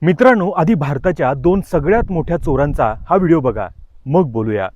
मित्रांनो, आधी भारताच्या दोन सगळ्यात मोठ्या चोरांचा हा व्हिडिओ बघा, मग बोलूया.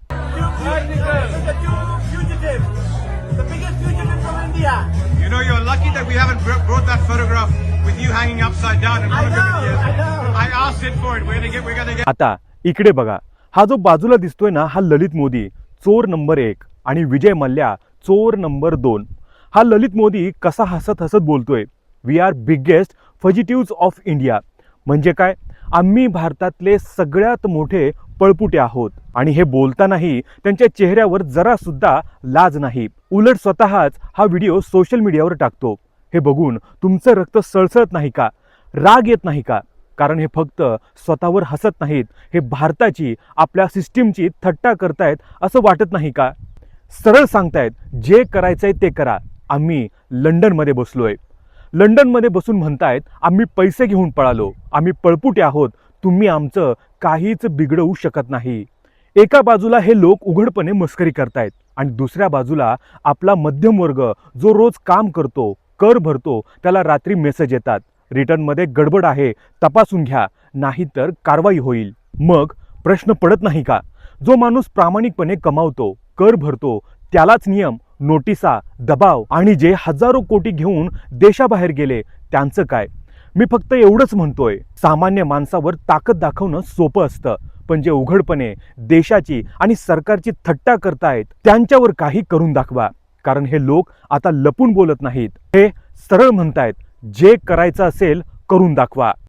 You know, you're lucky that we haven't brought that photograph with you hanging upside down in front of it. I asked it for it. We're gonna get. आता इकडे बघा, हा जो बाजूला दिसतोय ना, हा ललित मोदी चोर नंबर 1 आणि विजय मल्ल्या चोर नंबर 2. हा ललित मोदी कसा हसत हसत बोलतोय, we are biggest fugitives of India. म्हणजे काय, आम्ही भारतातले सगळ्यात मोठे पळपुटे आहोत. आणि हे बोलतानाही त्यांच्या चेहऱ्यावर जरा सुद्धा लाज नाही. उलट स्वतःच हा व्हिडिओ सोशल मीडियावर टाकतो. हे बघून तुमचं रक्त सळसळत नाही का, राग येत नाही का? कारण हे फक्त स्वतःवर हसत नाहीत, हे भारताची, आपल्या सिस्टीमची थट्टा करतायत असं वाटत नाही का? सरळ सांगतायत, जे करायचंय ते करा. आम्ही लंडनमध्ये बसलोय. लंडनमध्ये बसून म्हणतायत, आम्ही पैसे घेऊन पळालो, आम्ही पळपुटे आहोत, तुम्ही आमचं काहीच बिघडवू शकत नाही. एका बाजूला हे लोक उघडपणे मस्करी करतायत आणि दुसऱ्या बाजूला आपला मध्यमवर्ग जो रोज काम करतो, कर भरतो, त्याला रात्री मेसेज येतात, रिटर्नमध्ये गडबड आहे, तपासून घ्या, नाहीतर कारवाई होईल. मग प्रश्न पडत नाही का, जो माणूस प्रामाणिकपणे कमावतो, कर भरतो, त्यालाच नियम, नोटिसा, दबाव, आणि जे हजारो कोटी घेऊन देशाबाहेर गेले त्यांचं काय? मी फक्त एवढंच म्हणतोय, सामान्य माणसावर ताकद दाखवणं सोपं असतं, पण जे उघडपणे देशाची आणि सरकारची थट्टा करतायत त्यांच्यावर काही करून दाखवा. कारण हे लोक आता लपून बोलत नाहीत, हे सरळ म्हणतायत, जे करायचं असेल करून दाखवा.